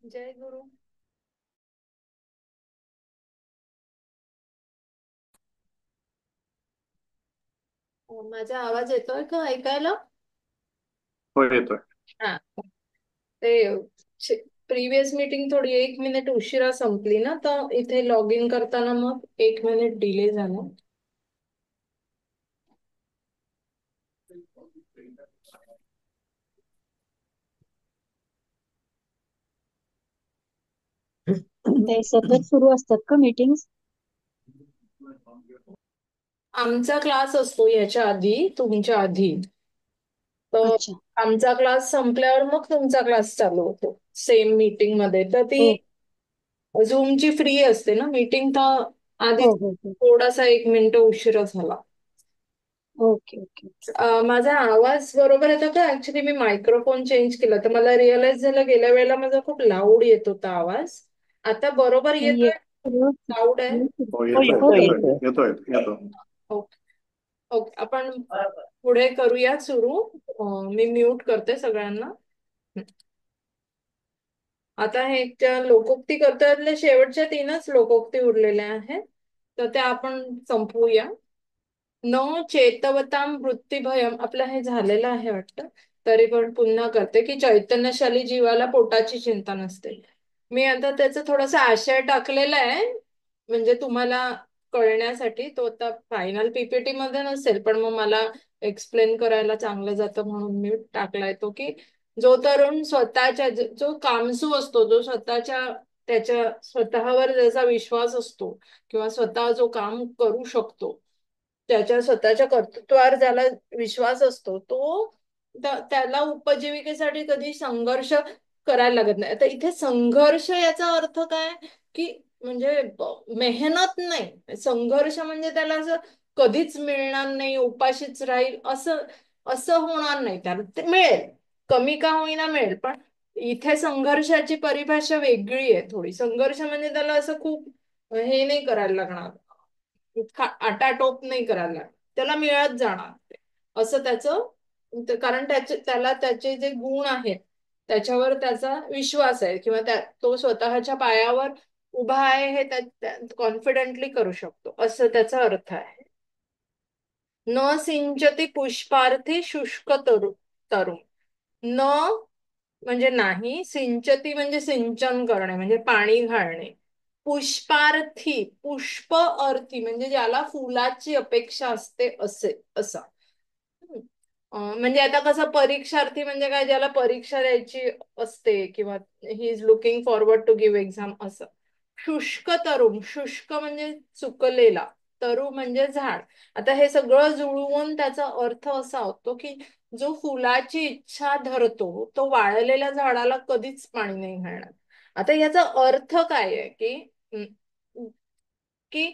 जय गुरु. माझा आवाज येतोय का ऐकायला? हो येतोय. हा. ते प्रीवियस मीटिंग थोडी 1 मिनिट उशिरा संपली ना, तर इथे लॉग इन करताना मग 1 मिनिट डिले झाला. हम्म. ते सतत सुरू असतात का मीटिंग्स? आमचा क्लास असतो याच्या आधी, तुमच्या आधी. तर अच्छा. आमचा क्लास संपल्यावर मग तुमचा क्लास चालू होतो सेम मीटिंग मध्ये. तर ती हो झूमची फ्री असते ना मीटिंग, तर आधी हो हो हो. थोडासा 1 मिनिट उशिरा झाला. Okay okay. माझा आवाज बरोबर येतो का? ऍक्च्युली मी मायक्रोफोन चेंज केला तर मला रिअलाइज झालं गेल्या वेळेला माझा खूप लाऊड येत होता आवाज. आता बरोबर नाही येतोय? व्यवस्थित लाऊड आहे? व्यवस्थित. हो हो येतोय येतोय येतोय येतोय. येतोय येतो. ओके. ओके, आपण पुढे करूया सुरू. मी म्यूट करते सगळ्यांना. आता हे ज्या लोकोक्ती करतोय त्यातल्या शेवटच्या 3च लोकोक्ती उरलेल्या आहेत, तर त्या आपण संपवूया. न चेतवताम वृत्तीभयम आपलं हे झालेलं आहे वाटतं. तरी पण पुन्हा करते की चैतन्यशाली जीवाला पोटाची चिंता नसते. मी आता त्याचा थोडासा आशय टाकलेला आहे, म्हणजे तुम्हाला कळण्यासाठी. तो आता फायनल पीपीटी मध्ये नसेल, पण मग मला एक्सप्लेन करायला चांगलं जातं म्हणून मी टाकलाय तो, की जो तरुण स्वतःच्या जो कामसू असतो, जो त्याच्या स्वतःवर ज्याचा विश्वास असतो किंवा स्वतः जो काम करू शकतो, त्याच्या स्वतःच्या कर्तृत्वावर ज्याला विश्वास असतो, तो त्याला उपजीविकेसाठी कधी संघर्ष करायला लागत नाही. आता इथे संघर्ष याचा अर्थ काय? की म्हणजे मेहनत नाही. संघर्ष म्हणजे त्याला असं कधीच मिळणार नाही, उपाशीच राहील असं असं होणार नाही. त्याला ते मिळेल, कमी का होईना मिळेल. पण इथे संघर्षाची परिभाषा वेगळी आहे थोडी. संघर्ष म्हणजे त्याला असं खूप हे नाही करायला लागणार, इतका आटाटोप नाही करायला, त्याला मिळत जाणार ते. असं त्याचं कारण त्याला त्याचे जे गुण आहेत त्याच्यावर त्याचा विश्वास आहे, किंवा तो स्वतःच्या पायावर उभा आहे हे कॉन्फिडेंटली करू शकतो, असं त्याचा अर्थ आहे. न सिंचती पुष्पार्थी शुष्क तरुण. न म्हणजे नाही, सिंचती म्हणजे सिंचन करणे, म्हणजे पाणी घालणे. पुष्पार्थी, पुष्प अर्थी म्हणजे ज्याला फुलाची अपेक्षा असते असे असा. म्हणजे आता कसं परीक्षार्थी म्हणजे काय, ज्याला परीक्षा द्यायची असते किंवा he is looking forward to give exam असं. शुष्क तरुण, शुष्क म्हणजे सुकलेला, तरु म्हणजे झाड. आता हे सगळं जुळवून त्याचा अर्थ असा होतो की जो फुलाची इच्छा धरतो तो वाळलेल्या झाडाला कधीच पाणी नाही घालणार. आता याचा अर्थ काय आहे की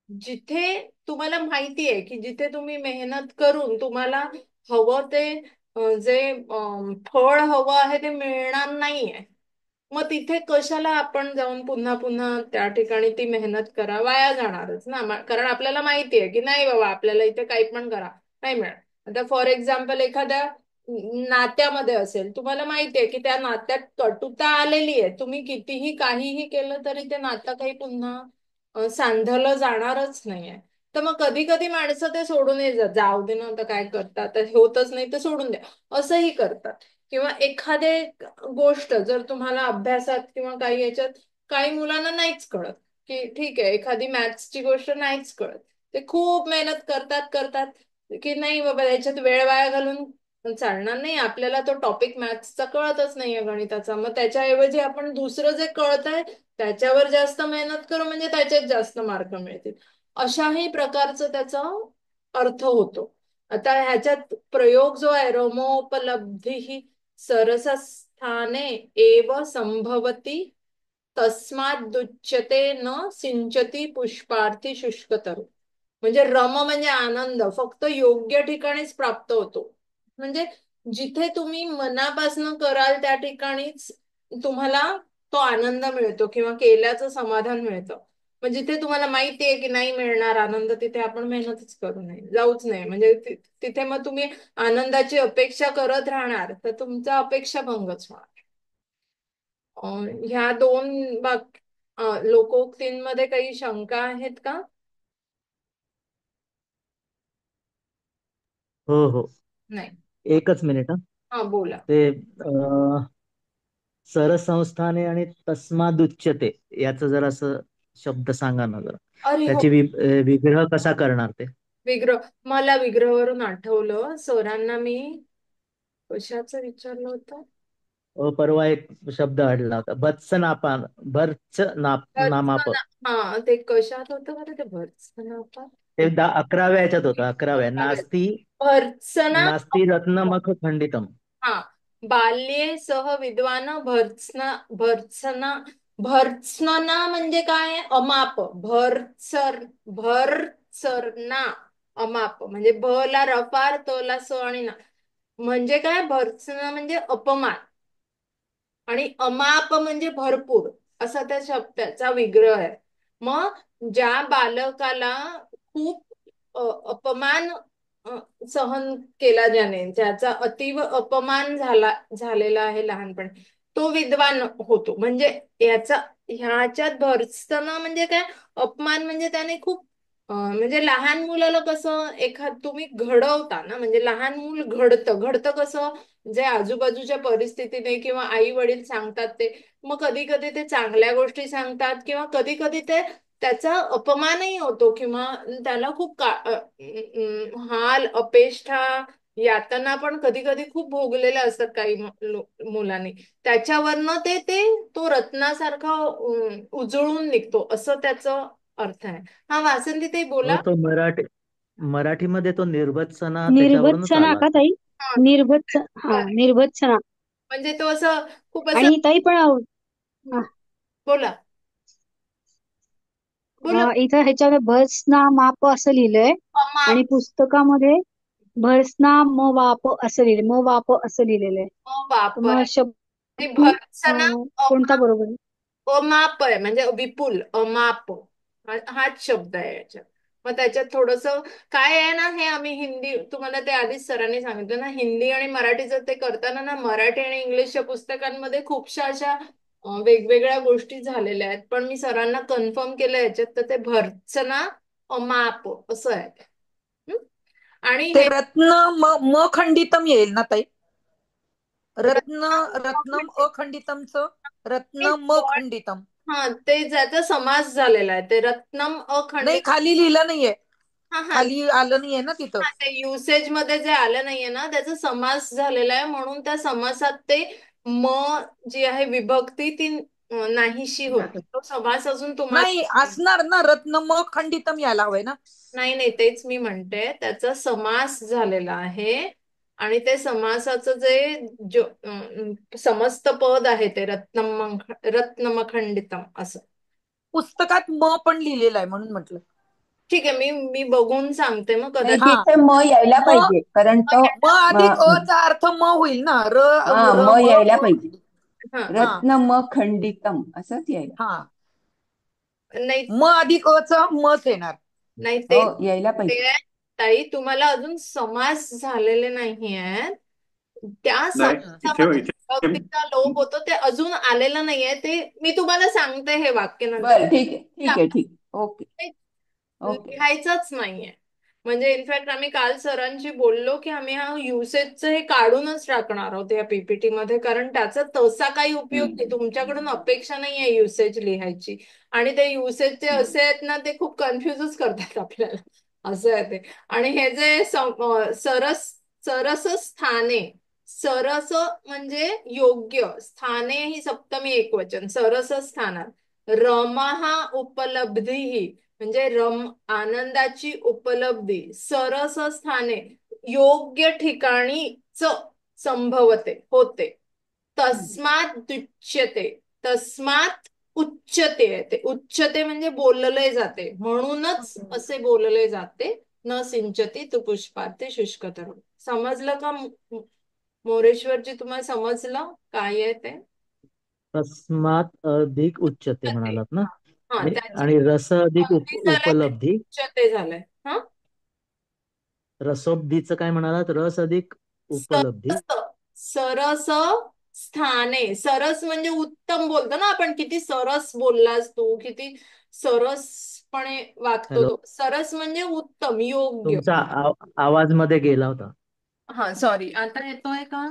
जिथे तुम्हाला माहिती आहे की जिथे तुम्ही मेहनत करून तुम्हाला हवं ते जे फळ हवं आहे ते मिळणार नाहीये, मग तिथे कशाला आपण जाऊन पुन्हा पुन्हा त्या ठिकाणी ती मेहनत करा, वाया जाणारच ना. कारण आपल्याला माहिती आहे की नाही बाबा, आपल्याला इथे काही पण करा नाही मिळणार. आता फॉर एक्झाम्पल एखाद्या नात्यामध्ये असेल, तुम्हाला माहिती आहे की त्या नात्यात कटुता आलेली आहे, तुम्ही कितीही काहीही केलं तरी ते नातं काही पुन्हा सांधलं जाणारच नाहीये. तर मग कधी कधी माणसं ते सोडून जाऊ दे ना, आता काय करतात, आता होतच नाही तर सोडून द्या असंही करतात. किंवा एखादे गोष्ट जर तुम्हाला अभ्यासात किंवा काही याच्यात, काही मुलांना नाहीच कळत, की ठीक आहे एखादी मॅथ्सची गोष्ट नाहीच कळत, ते खूप मेहनत करतात करतात की नाही बाबा याच्यात वेळ वाया घालून चालणार नाही, आपल्याला तो टॉपिक मॅथ्सचा कळतच नाहीये गणिताचा, मग त्याच्याऐवजी आपण दुसरं जे कळत आहे त्याच्यावर जास्त मेहनत करू म्हणजे त्याच्यात जास्त मार्क मिळतील. अशाही प्रकारचं त्याचा अर्थ होतो. आता ह्याच्यात प्रयोग जो आहे, रमोपलब्धी ही सरसस्थाने एव संभवती तस्मात दुच्यते न सिंचती पुष्पार्थी शुष्कतरु. म्हणजे रम म्हणजे आनंद फक्त योग्य ठिकाणीच प्राप्त होतो. म्हणजे जिथे तुम्ही मनापासून कराल त्या ठिकाणीच तुम्हाला तो आनंद मिळतो किंवा केल्याचं समाधान मिळतं. मग जिथे तुम्हाला माहिती आहे की नाही मिळणार आनंद, तिथे आपण मेहनतच करू नये, जाऊच नाही. म्हणजे तिथे मग तुम्ही आनंदाची अपेक्षा करत राहणार तर तुमचा अपेक्षा भंगच होणार. ह्या दोन लोकोक्तींमध्ये काही शंका आहेत का? हो हो. नाही. एकच मिनिट हा. हा, बोला. ते सरसंस्थाने आणि तस्मादुच्यते याचं जरा असं शब्द सांगा ना जरा. अरे हो. त्याची विग्रह कसा करणार ते? विग्रह, मला विग्रहवरून आठवलं, सरांना मी कशाचं विचारलं होतं. परवा एक शब्द अडला होता, भत्स नापान, भर्च नामाप. हा, ते कशात होतं बरं, ते भर्त्सना. ते 11व्या ह्याच्यात होतं, 11व्या. नास्ती भर्त्सना. नास्ती रत्नमख खंडितम. हा, बाल्ये सह विद्वान भर्त्सना. भर्त्सना. भर्त्सना म्हणजे काय? अमाप. भर्त्सना. अमाप म्हणजे भ ला रफार, त ला स आणि ना. म्हणजे काय? भर्त्सना म्हणजे अपमान, आणि अमाप म्हणजे भरपूर, असा त्या शब्दाचा विग्रह आहे. मग ज्या बालकाला खूप अपमान अ, सहन केला, ज्याने, ज्याचा अतीव अपमान झालेला आहे लहानपणी, तो विद्वान होतो. म्हणजे याचा ह्याच्यात भर्त्सना म्हणजे काय? अपमान म्हणजे त्याने खूप म्हणजे लहान मुलाला कसं तुम्ही घडवता ना, म्हणजे लहान मूल घडतं कसं? जे आजूबाजूच्या परिस्थितीने किंवा आई वडील सांगतात ते. मग कधी कधी ते चांगल्या गोष्टी सांगतात, किंवा कधी कधी ते त्याचा अपमानही होतो, किंवा त्याला खूप हाल, अपेष्टा, यातना पण कधी कधी खूप भोगलेल्या असतात काही मुलांनी. त्याच्यावरनं ते ते तो रत्नासारखा उजळून निघतो, असं त्याचं अर्थ आहे. हा, वासंती ते हो, बोला. तो मराठीमध्ये तो निर्भत्सना त्याच्यावरूनच निर्भत्सना आला का असेल. ताई? हा, हा, correct. निर्भत्सना. म्हणजे तो असं खूप असं. आणि ताई पण अ, बोला. बोला. इथं ह्याच्यामध्ये भर्सना माप असं लिहिलंय, आणि अमाप. पुस्तकामध्ये भर्सना म वाप असं लिहिलंय, म वाप असं लिहिलेलं आहे. तर वापर मग आहे. शब्द आणि भर्त्सना कोणता बरोबर आहे? अमाप आहे, म्हणजे विपुल, अमाप. हाच शब्द आहे याच्यात. मग त्याच्यात थोडस काय आहे ना, हे आम्ही हिंदी, तुम्हाला ते आधीच सरांनी सांगितलं ना, हिंदी आणि मराठीचं ते करताना ना, मराठी आणि इंग्लिशच्या पुस्तकांमध्ये खूपशा अशा वेगवेगळ्या गोष्टी झालेल्या आहेत. पण मी सरांना कन्फर्म केलं याच्यात, तर ते भर्त्सना अमाप असं आहे. हं? आणि ते हे रत्न म खंडितम येईल ना ताई? रत्न रत्नम रत्न अखंडितमचं रत्न म खंडितम. हा, ते ज्याचा समास झालेला आहे, ते रत्नम नाही, अखंडित. खाली लिहिलं नाहीये. हा हा. खाली आलं नाहीये ना तिथं. हा, ते युसेज मध्ये जे आलं नाहीये ना, त्याचा समास झालेला आहे, म्हणून त्या समासात ते म जी आहे विभक्ती, ती नाहीशी होते. तो समास अजून नाही तुम्हाला. असणार ना, रत्न म खंडितम यायला हवंय ना. नाही नाही, तेच मी म्हणते, त्याचा समास झालेला आहे. आणि ते समासाचं जे समस्त पद आहे, ते रत्नमखंडितम असं. पुस्तकात म पण लिहिलेलं आहे म्हणून म्हटलं. ठीक आहे, मी बघून सांगते मग नाही, कदाचित. हा, तिथे म यायला म पाहिजे, कारण तो म अधिक म- अचा अर्थ म होईल ना. र हा, र म म यायला म. पाहिजे. हा. हा रत्न म खंडितम असंच यायला. हा, नाही म अधिक अचा मच येणार. नाही, हो, ते यायला ते पाहिजे. आहे, ताई, तुम्हाला अजून समास झालेले नाही आहेत. त्या नाही, इथे समासामध्ये इथे विभक्तीचा लोप होतो, ते अजून आलेलं नाहीये. ते मी तुम्हाला सांगते हे वाक्य नंतर. बरं, ठीक आहे, ठीक आहे, ठीक. ओके, ते ओके. लिहायचंच नाहीये. म्हणजे इनफॅक्ट आम्ही काल सरांशी बोललो की आम्ही हा युसेजचं हे काढूनच टाकणार आहोत या पीपीटी मध्ये, कारण त्याचा तसा काही उपयोग नाही. हम्म, तुमच्याकडून अपेक्षा नाही आहे युसेज लिहायची. आणि ते युसेजचे हम्म, असे आहेत ना, ते खूप कन्फ्युजच करतात आपल्याला. असं आहे ते. आणि हे जे सरस स्थाने, सरस म्हणजे योग्य, स्थाने ही सप्तमी एकवचन, सरस स्थानात, रमहा उपलब्धी म्हणजे आनंदाची उपलब्धी, सरस स्थाने योग्य ठिकाणीच संभवते, होते. हम्म, तस्मात दुच्यते, तस्मात उच्चते आहे, ते उच्चते म्हणजे बोलले जाते, म्हणूनच असे बोलले जाते. न सिंचती तू पुष्पाते शुष्कतरो. समजलं का मोरेश्वरजी? तुम्हाला समजलं काय आहे ते? तस्मात अधिक उच्चते उच्चते. म्हणालात ना. हा, आणि त्याची आणि रस अधिक अगदी झालंय, ते उपलब्धी. उच्चते झालंय. हा, रसोब्धीचं काय म्हणालात? रस अधिक उपलब्धी. सरस, सरस स्थाने. सरस म्हणजे उत्तम बोलतो ना आपण, किती सरस बोललास तू, किती सरसपणे वागतो हॅलो, तो. सरस म्हणजे उत्तम, योग्य. तुमचा आवाज मध्ये गेला होता. हा सॉरी, आता येतोय का?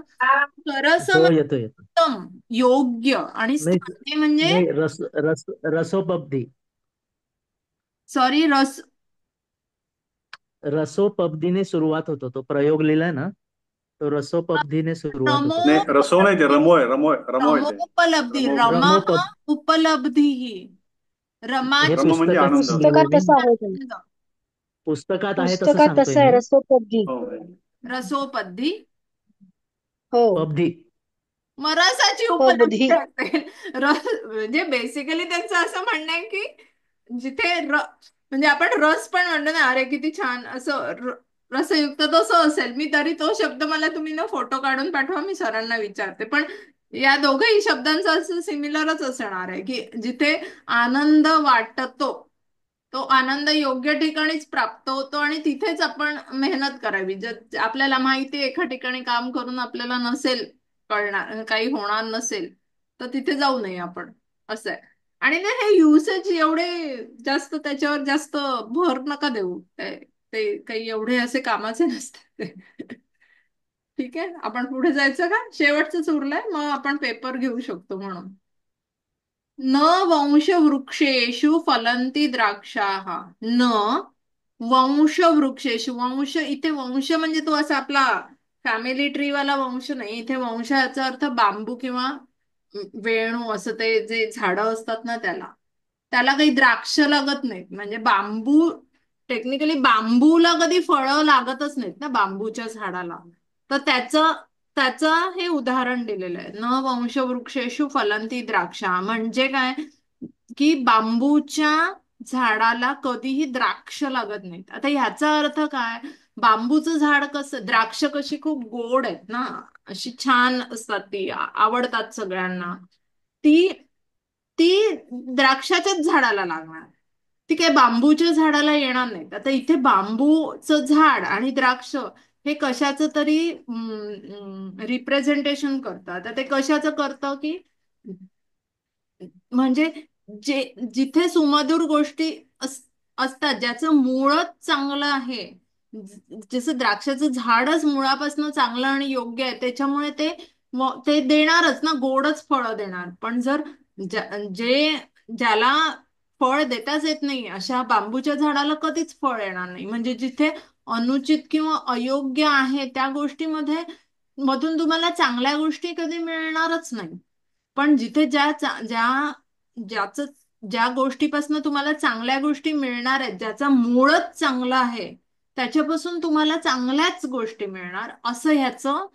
सरस हो, म्हणजे येतो येतो. उत्तम, योग्य. आणि नाही स्थाने म्हणजे नाही, रस रस रसोपब्धी. सॉरी, रसोपब्धीने सुरुवात होतो, तो प्रयोग लिहिलाय ना, तो रसोपब्धीने सुरुवात होतो नाही, त्याचा. रसो नाही, ते रमोपलब्धी. रमोय रमोय रमोय ते रमोपलब्धी, रमो रमा रमोपब उपलब्धी ही हे रमाची रम म्हणजे पुस्तकात आनंद. पुस्तकात लिहिलेली, तसं आहे ते. पुस्तकात आहे तसं पुस्तकात सांगतोय तसं आहे मी. रसोपब्धी. हो. रसोपद्धी. हो, पब्धी. मग रसाची पब्धी. उपलब्धी असेल. म्हणजे बेसिकली त्यांचं असं म्हणणं आहे की जिथे म्हणजे आपण रस पण म्हणतो ना, अरे किती छान असं रसयुक्त, तसं असेल. मी तरी तो शब्द, मला तुम्ही ना फोटो काढून पाठवा, मी सरांना विचारते. पण या दोघही शब्दांचं असं सिमिलरच असणार आहे की जिथे आनंद वाटतो, तो आनंद योग्य ठिकाणीच प्राप्त होतो आणि तिथेच आपण मेहनत करावी. जर आपल्याला माहिती एका ठिकाणी काम करून आपल्याला नसेल कळणार, काही होणार नसेल, तर तिथे जाऊ नये आपण, असं आहे. आणि ना हे युसेज एवढे जास्त, त्याच्यावर जास्त भर नका देऊ. ते काही एवढे असे कामाचे नसतात ते. ठीक आहे, आपण पुढे जायचं का? शेवटचंच उरलंय, मग आपण पेपर घेऊ शकतो म्हणून. न वंशवृक्षेषु फलन्ति द्राक्षाः. न वंशवृक्षेषु. वंश, इथे वंश म्हणजे तो असा आपला फॅमिली ट्री वाला वंश नाही. इथे वंश याचा अर्थ बांबू किंवा वेणू, असं ते जे झाडं असतात ना, त्याला त्याला काही द्राक्ष लागत नाहीत. म्हणजे बांबू, टेक्निकली बांबूला कधी फळं लागतच नाहीत ना, बांबूच्या झाडाला. तर त्याचं त्याचं हे उदाहरण दिलेलं आहे. न वंशवृक्षेषु फलंती द्राक्षा म्हणजे काय, की बांबूच्या झाडाला कधीही द्राक्ष लागत नाहीत. आता ह्याचा अर्थ काय, बांबूचं झाड कसं, द्राक्ष कशी खूप गोड आहेत ना, अशी छान असतात, ती आवडतात सगळ्यांना. ती ती द्राक्षाच्याच झाडाला लागणार, ती काय बांबूच्या झाडाला येणार नाहीत. आता इथे बांबूचं झाड आणि द्राक्ष हे कशाचं तरी रिप्रेझेंटेशन करतं. आता ते कशाचं करतं की, म्हणजे जिथे सुमधुर गोष्टी असतात, ज्याचं मूळच चांगलं आहे, जसं द्राक्षाचं झाडच मुळापासून चांगलं आणि योग्य आहे, त्याच्यामुळे ते देणारच ना, गोडच फळं देणार. पण जर ज्याला फळ देताच येत नाही, अशा बांबूच्या झाडाला कधीच फळ येणार नाही. म्हणजे जिथे अनुचित किंवा अयोग्य आहे त्या गोष्टीमध्ये मधून तुम्हाला चांगल्या गोष्टी कधी मिळणारच नाही. पण जिथे ज्याचं ज्या गोष्टीपासून तुम्हाला चांगल्या गोष्टी मिळणार आहेत, ज्याचा मूळच चांगला आहे, त्याच्यापासून तुम्हाला चांगल्याच गोष्टी मिळणार, असं ह्याचं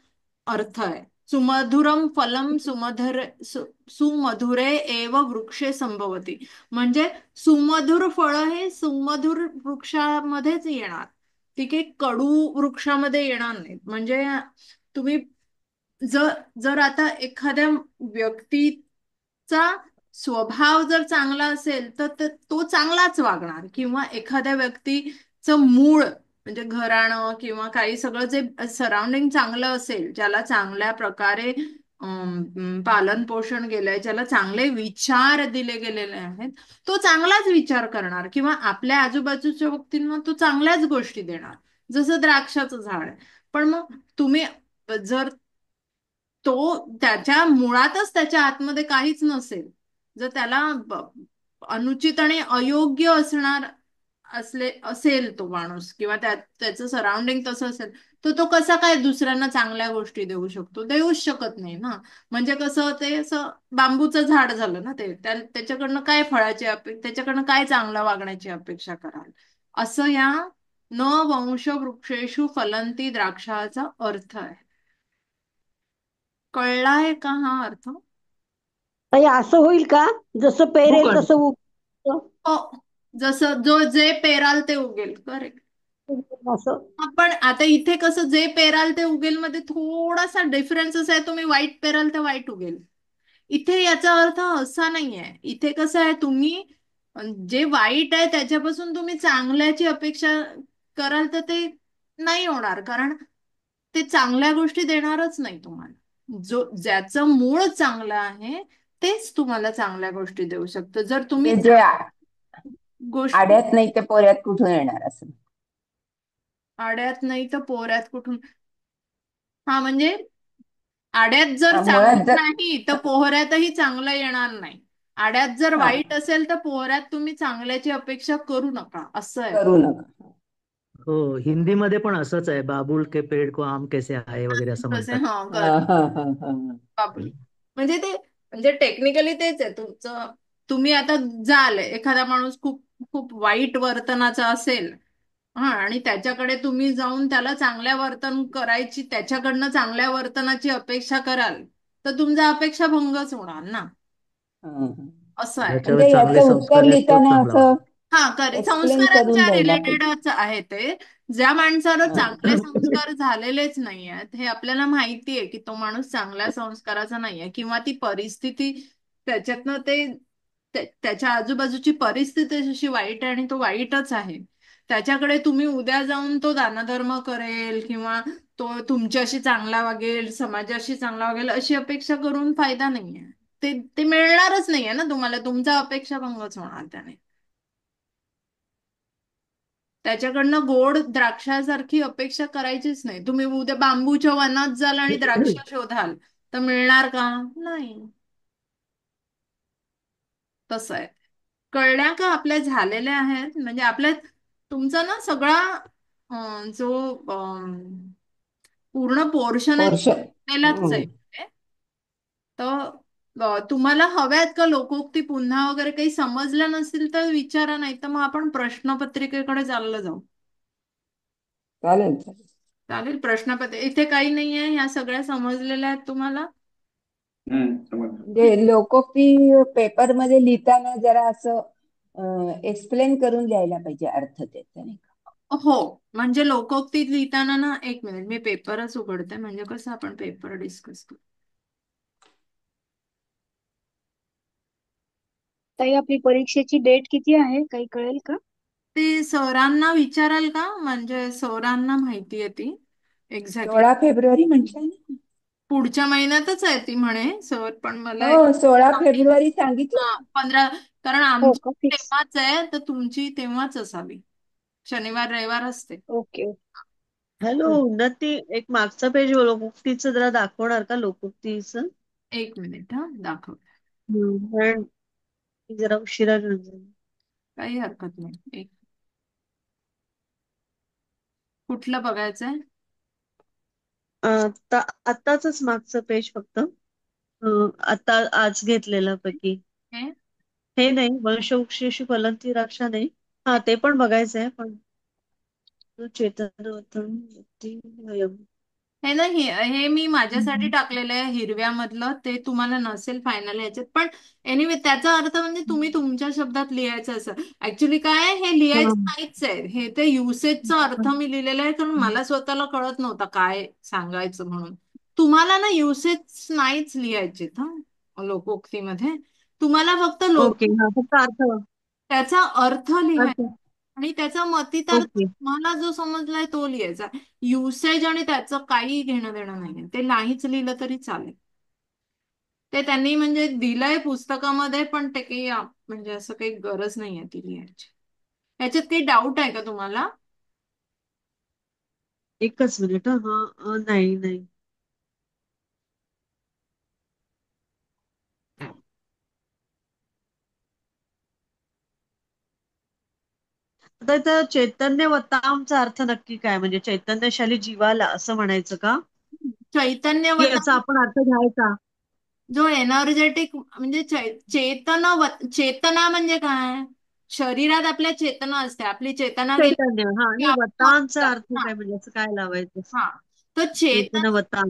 अर्थ आहे. सुमधुरम फलम सुमधुरे एव वृक्षे संभवती. म्हणजे सुमधुर फळ हे सुमधुर वृक्षामध्येच येणार, ठीक आहे, कडू वृक्षामध्ये येणार नाहीत. म्हणजे तुम्ही जर जर आता एखाद्या व्यक्तीचा स्वभाव जर चांगला असेल तर तो चांगलाच वागणार. किंवा एखाद्या व्यक्तीचं मूळ म्हणजे घराणं किंवा काही सगळं जे सराउंडिंग चांगलं असेल, ज्याला चांगल्या प्रकारे पालन पोषण केलंय, ज्याला चांगले विचार दिले गेलेले आहेत, तो चांगलाच विचार करणार किंवा आपल्या आजूबाजूच्या व्यक्तींना तो चांगल्याच गोष्टी देणार, जसं द्राक्षाचं झाड आहे. पण मग तुम्ही जर त्याच्या मुळातच त्याच्या आतमध्ये काहीच नसेल, जर त्याला अनुचित आणि अयोग्य असेल तो माणूस, किंवा त्याचं सराउंडिंग तसं असेल, तर तो कसा काय दुसऱ्यांना चांगल्या गोष्टी देऊ शकतो? देऊच शकत नाही ना. म्हणजे कसं, ते असं बांबूचं झाड झालं ना, त्याच्याकडनं काय फळाची त्याच्याकडनं काय चांगलं वागण्याची अपेक्षा कराल? असं या न वंश वृक्षेषु फलंती द्राक्षाचा अर्थ आहे. कळलाय का हा अर्थ? ताई असं होईल का, जसं हो पेरेल का? तसं उगतं? हो, जसं जे पेराल ते उगेल. करेक्ट. असं पण आता इथे कसं, जे पेराल ते उगेल मध्ये थोडासा डिफरन्स आहे. तुम्ही वाईट पेराल तर वाईट उगेल. इथे याचा अर्थ असा नाहीये. इथे कसं आहे, तुम्ही जे वाईट आहे त्याच्यापासून तुम्ही चांगल्याची अपेक्षा कराल तर ते नाही होणार, कारण ते चांगल्या गोष्टी देणारच नाही तुम्हाला. ज्याचं मूळ चांगलं आहे तेच तुम्हाला चांगल्या गोष्टी देऊ शकतं. जर तुम्ही म्हणजे जे गोष्टी आड्यात नाही ते पोऱ्यात कुठून येणार असं. आड्यात नाही तर पोऱ्यात कुठून. हा म्हणजे आड्यात जर मुळात चांगलं जर नाही तर पोहऱ्यातही चांगलं येणार नाही. आड्यात जर हा वाईट असेल तर पोहऱ्यात तुम्ही चांगल्याची अपेक्षा करू नका, असं आहे. करू नका. हो, हिंदीमध्ये पण असंच आहे, बाबुल के पेड़ को आम कैसे आए वगैरे असं तसे म्हणतात. हा हा हा हा हा बापरे. म्हणजे ते म्हणजे टेक्निकली तेच आहे तुमचं. तुम्ही आता जाल एखादा माणूस खूप खूप वाईट वर्तनाचा असेल, हा, आणि त्याच्याकडे तुम्ही जाऊन त्याला चांगल्या वर्तन करायची, त्याच्याकडनं चांगल्या वर्तनाची अपेक्षा कराल तर तुमचा अपेक्षा भंगच होणार ना, हा. असं आहे. ज्याच्यावर म्हणजे चांगले याचं उत्तर संस्कार आहेत तोच लिहिताना चांगला असं होणार. हा खरे एक्सप्लेन करून संस्कारांच्या द्यायला पाहिजे. रिलेटेडच आहे ते. ज्या माणसाला हा. चांगले संस्कार झालेलेच नाही आहेत, हे आपल्याला माहिती आहे की तो माणूस चांगल्या संस्काराचा नाहीये, किंवा ती परिस्थिती त्याच्यातनं त्याच्या आजूबाजूची परिस्थिती जशी वाईट आहे आणि तो वाईटच आहे, त्याच्याकडे तुम्ही उद्या जाऊन तो दानधर्म करेल किंवा तो तुमच्याशी चांगला वागेल, समाजाशी चांगला वागेल अशी अपेक्षा करून फायदा नाहीये. ते ते मिळणारच नाहीये ना तुम्हाला, तुमचा अपेक्षा भंगच होणार त्याने. त्याच्याकडनं गोड द्राक्षासारखी अपेक्षा करायचीच नाही. तुम्ही उद्या बांबूच्या वनात जाल आणि द्राक्ष शोधाल तर मिळणार का? नाही. तसं आहे. कळल्या का आपल्या झालेल्या आहेत, म्हणजे आपल्या तुमचा ना सगळा जो पूर्ण पोर्शन आहे पोर्शन. त्यालाच आहे. तर तुम्हाला हव्यात का लोकोक्ती पुन्हा वगैरे काही समजलं नसेल तर विचारा, नाही तर मग आपण प्रश्नपत्रिकेकडे चाललं जाऊ. चालेल चालेल. चालेल. इथे काही नाही आहे, ह्या सगळ्या समजलेल्या आहेत तुम्हाला. म्हणजे लोकोक्ती पेपर मध्ये लिहिताना जरा असं एक्सप्लेन करून लिहायला पाहिजे अर्थ त्याचा, नाही का? हो, म्हणजे लोकोक्ती लिहिताना ना, एक मिनिट मी पेपरच उघडते म्हणजे कसं आपण पेपर डिस्कस करू. ताई आपली परीक्षेची डेट किती आहे काही कळेल का? ते सरांना विचाराल का, म्हणजे सरांना माहिती आहे ती एक्झॅक्टली. 16 फेब्रुवारी म्हटलंय ना. पुढच्या महिन्यातच आहे ती म्हणे सर, पण मला हो, 16 फेब्रुवारी सांगितलं. हा, 15, कारण हो आमची का, फिक्स? तेव्हाच आहे तर तुमची तेव्हाच असावी. शनिवार रविवार असते. ओके. हॅलो उन्नती, एक मागचा पेज लोकोक्तीचं जरा दाखवणार का, लोकोक्तीचं? एक मिनिट हा, दाखव. कारण मी जरा उशिरा घेऊन जाईल. काही हरकत नाही. कुठलं बघायचंय? आता आताच मागचं पेज फक्त, आता आज घेतलेल्या पैकी. हे हे नाही, वंशवृक्षेषु फलंती द्राक्षा नाही. हा, ते पण बघायचंय, पण चेतनवतम वयम. हे ना, हे मी माझ्यासाठी टाकलेलं आहे हिरव्यामधलं, ते तुम्हाला नसेल फायनल याच्यात, पण एनिवे त्याचा अर्थ म्हणजे तुम्ही तुमच्या शब्दात लिहायचं. असं ऍक्च्युली काय आहे, हे लिहायचं नाहीच आहे, हे ते युसेजचा अर्थ मी लिहिलेला आहे, कारण मला स्वतःला कळत नव्हता काय सांगायचं म्हणून. तुम्हाला ना युसेज नाहीच लिहायचे हा लोकोक्तीमध्ये, तुम्हाला फक्त ओके, हा फक्त अर्थ. त्याचा अर्थ लिहायचा अच्छा, आणि त्याचा मतितार्थ ओके. तुम्हाला जो समजलाय तो लिहायचा. युसेज आणि त्याचं काही घेणं देणं नाहीये, ते नाहीच लिहिलं तरी चालेल. ते त्यांनी म्हणजे दिलंय पुस्तकामध्ये, पण ते काही म्हणजे असं काही गरज नाहीये ती लिहायची. याच्यात काही डाऊट आहे का तुम्हाला? एकच मिनिट हा. नाही नाही. आता इथं चैतन्यवतांचा अर्थ नक्की काय, म्हणजे चैतन्यशाली जीवाला असं म्हणायचं का, की चैतन्यवत याचा आपण अर्थ घ्यायचा? जो एनर्जेटिक म्हणजे चेतना म्हणजे काय? शरीरात आपल्या चेतना असते, आपली चेतना गेली चैतन्य, हा, की नाही, आपण वतांचा मरतात. अर्थ काय, म्हणजे असं काय लावायचं? हा, तर चेतना, चैतन्यवतां.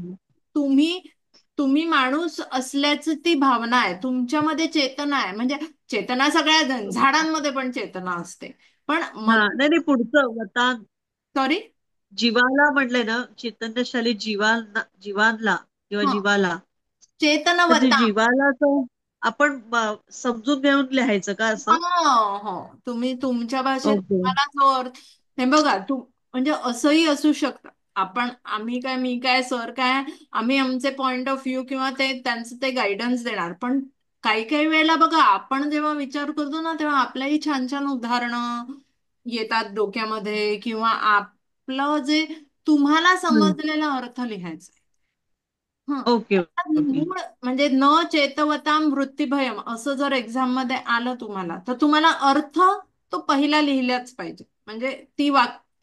तुम्ही तुम्ही माणूस असल्याची ती भावना आहे तुमच्यामध्ये, चेतना आहे. म्हणजे चेतना सगळ्या झाडांमध्ये पण चेतना असते, पण हा, नाही नाही, पुढचं वतां, सॉरी, जीवाला म्हटलंय ना, चैतन्यशाली जीवाला किंवा हा, जीवाला, तर ते चेतनवता. जीवाला तर आपण समजून घेऊन लिहायचं का असं? हो हो, तुम्ही तुमच्या भाषेत ओके. तुम्हाला जो अर्थ, हे बघा, म्हणजे असंही असू शकतं. मी काय सर काय, आम्ही आमचे पॉइंट ऑफ व्ह्यू किंवा त्यांचं ते गायडन्स देणार. पण काही काही वेळेला बघा, आपण जेव्हा विचार करतो ना, तेव्हा आपल्याही छान छान उदाहरणं येतात डोक्यामध्ये, किंवा आपलं जे तुम्हाला हम्म. समजलेला अर्थ लिहायचा. हं. ओके त्याच्यात ओके. मूळ म्हणजे न चेतवतां मृत्युभयम असं जर एक्झाम मध्ये आलं तुम्हाला, तर तुम्हाला अर्थ तो पहिला लिहिलाच पाहिजे. म्हणजे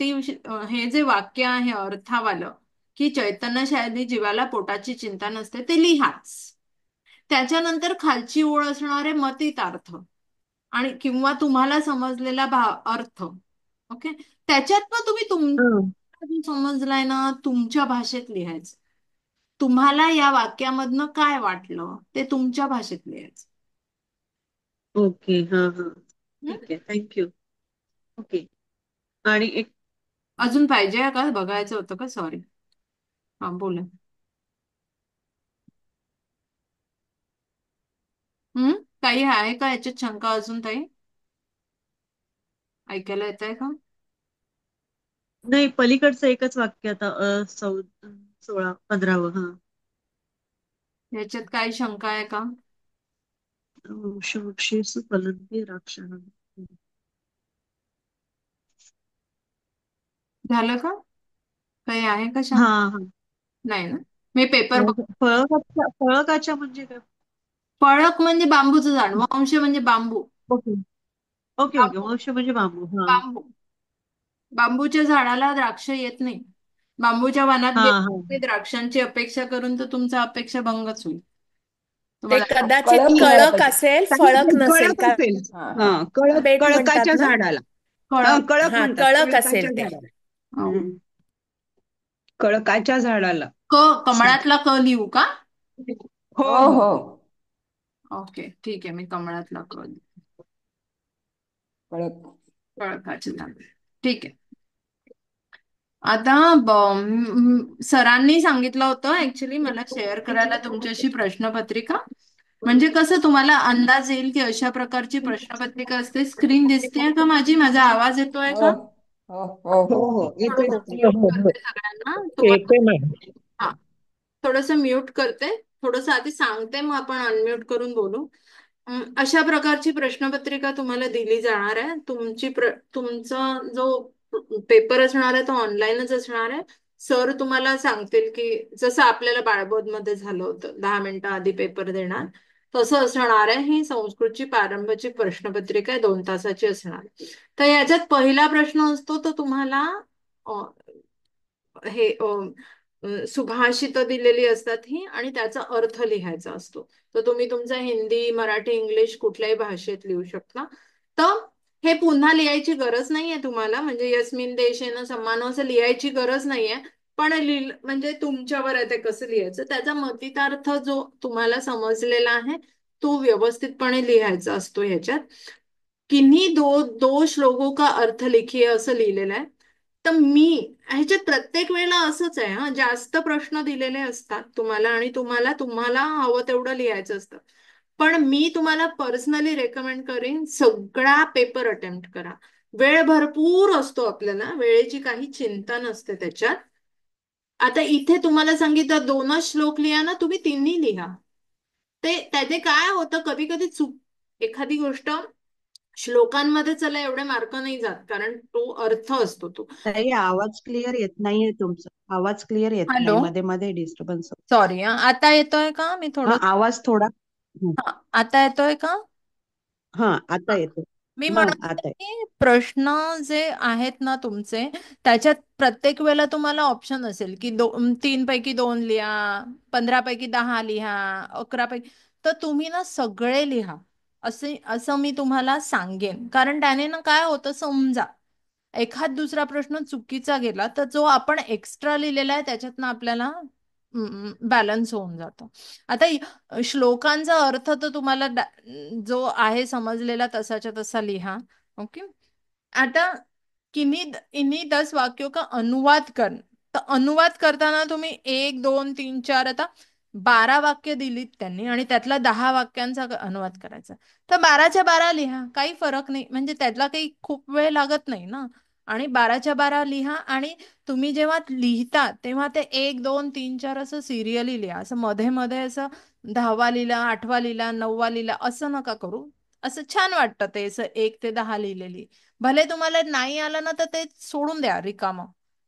हे जे वाक्य आहे अर्थावालं, की चैतन्यशाली जीवाला पोटाची चिंता नसते, ते लिहाच. त्याच्यानंतर खालची ओळ असणारे मतितार्थ आणि किंवा तुम्हाला समजलेला अर्थ. ओके. त्याच्यात ना तुम्ही हं. समजलाय ना तुमच्या भाषेत लिहायचं. तुम्हाला या वाक्यामधनं काय वाटलं ते तुमच्या भाषेत लिहायचं. ओके. हा हा. हं? ठीक आहे. थँक्यू. ओके. आणि एक अजून पाहिजे का, बघायचं होतं का? सॉरी. हा बोला. काही आहे का याच्यात शंका अजून ताई? ऐकायला येत आहे का? नाही, पलीकडचं एकच वाक्य आता 15. हा. याच्यात काही शंका आहे का? वृक्षेषु फलन्ति राक्षसः. झालं का? काही आहे का हा शंका? हा. नाही ना. मी पेपर बघ. फळकाच्या म्हणजे काय? फळक म्हणजे बांबूचं झाड, वंश म्हणजे बांबू. Okay okay okay. बांबू वंश म्हणजे बांबू. हा बांबू बांबूच्या झाडाला द्राक्ष येत नाही. बांबूच्या वनात हा हा. गेले द्राक्षांची अपेक्षा करून तर तुमचा अपेक्षा भंगच होईल. ते तुम्हाला कदाचित कळक म्हणायला कळक पाहिजे. असेल, फळक नसेल. कळक असेल. हा हा, हा. पेट म्हणतात कळकाच्या ना. झाडाला. हा, कळक. कळक हा, म्हणतात कळक कळकाच्या असेल ते. झाडाला. हो. कळकाच्या झाडाला. कमळातला क लिहू का? हो हो हो. हो. ओके ठीक आहे, मी कमळातला क लिहू. कळक. कळकाचे झाड. ठीक आहे. आता सरांनी सांगितलं होतं ऍक्च्युली मला शेअर करायला तुमच्याशी प्रश्नपत्रिका. म्हणजे कसं तुम्हाला अंदाज येईल की अशा प्रकारची प्रश्नपत्रिका असते. स्क्रीन दिसते का माझी? माझा आवाज येतोय हो का? हो हो हो हो. हो. येतोय थोडंसं येतोय. म्यूट करते सगळ्यांना तुम्हाला. येते मॅम. हा, थोडस म्यूट करते. थोडस आधी सांगते, मग आपण अनम्यूट करून बोलू. अशा प्रकारची प्रश्नपत्रिका तुम्हाला दिली जाणार आहे. तुमचा जो पेपर असणार आहे तो ऑनलाईनच असणार आहे. सर तुम्हाला सांगतील की जसं आपल्याला बाळबोध मध्ये झालं होतं, 10 मिनिटं आधी पेपर देणार, तसं असणार आहे. ही संस्कृतची प्रारंभाची प्रश्नपत्रिका आहे, 2 तासाची असणार आहे. तर याच्यात पहिला प्रश्न असतो तो तुम्हाला हे सुभाषित दिलेली असतात ही, आणि त्याचा अर्थ लिहायचा असतो. तर तुम्ही तुमचा हिंदी, मराठी, इंग्लिश कुठल्याही भाषेत लिहू शकता. तर हे पुन्हा लिहायची गरज नाहीये तुम्हाला, म्हणजे यस्मिन देशेन सम्मान असं लिहायची गरज नाहीये. पण म्हणजे तुमच्यावर आहे ते कसं लिहायचं. त्याचा मतितार्थ जो तुम्हाला समजलेला आहे तो व्यवस्थितपणे लिहायचा असतो. ह्याच्यात किन्ही दो श्लोकों का अर्थ लिखिए असं लिहिलेलं आहे. तर ह्याच्यात प्रत्येक वेळेला असंच आहे. जास्त प्रश्न दिलेले असतात तुम्हाला, आणि तुम्हाला हवं तेवढं लिहायचं असतं. पण मी तुम्हाला पर्सनली रेकमेंड करेन सगळा पेपर अटेम्प्ट करा. वेळ भरपूर असतो आपल्याला, वेळेची काही चिंता नसते त्याच्यात. आता इथे तुम्हाला सांगितलं 2च श्लोक लिहा ना, तुम्ही 3ही लिहा. त्याचे काय होतं, कधी कधी एखादी गोष्ट श्लोकांमध्ये चला एवढे मार्क नाही जात, कारण तो अर्थ असतो तो. ताई, आवाज क्लिअर येत नाहीये तुमचा. आवाज क्लिअर येत नाही, हॅलो, मध्ये मध्ये डिस्टर्बन्स. सॉरी. आता येतोय का? मी हा, थोडं. आवाज थोडा. हं. आता येतोय का? हा, आता येतो. मी हा, म्हणत आता होते की प्रश्न जे आहेत ना तुमचे, त्याच्यात प्रत्येक वेळेला तुम्हाला ऑप्शन असेल की 3 पैकी 2 लिहा, 15 पैकी 10 लिहा, 11 पैकी. तर तुम्ही ना सगळे लिहा असं मी तुम्हाला सांगेन. कारण त्याने ना काय होतं, समजा एखाद दुसरा प्रश्न चुकीचा गेला तर जो आपण एक्स्ट्रा लिहिलेला आहे त्याच्यातनं आपल्याला बॅलन्स होऊन जातो. आता श्लोकांचा अर्थ तर तुम्हाला जो आहे समजलेला तसाच्या तसा लिहा. ओके. आता इन्हीं 10 वाक्यों का अनुवाद कर. तर अनुवाद करताना तुम्ही 1, 2, 3, 4 आता 12 वाक्य दिलीत त्यांनी, आणि त्यातला 10 वाक्यांचा अनुवाद करायचा. तर 12च्या 12 लिहा, काही फरक नाही. म्हणजे त्यातला काही खूप वेळ लागत नाही ना. आणि 12च्या 12 लिहा. आणि तुम्ही जेव्हा लिहिता तेव्हा ते 1, 2, 3, 4 असं सिरियली लिहा. असं मध्ये मध्ये असं 10वा लिहिला, 8वा लिहिला, 9वा लिहिला असं नका करू. असं छान वाटतं ते असं 1 ते 10 लिहिलेली. भले तुम्हाला नाही आलं ना तर ते सोडून द्या रिकामं,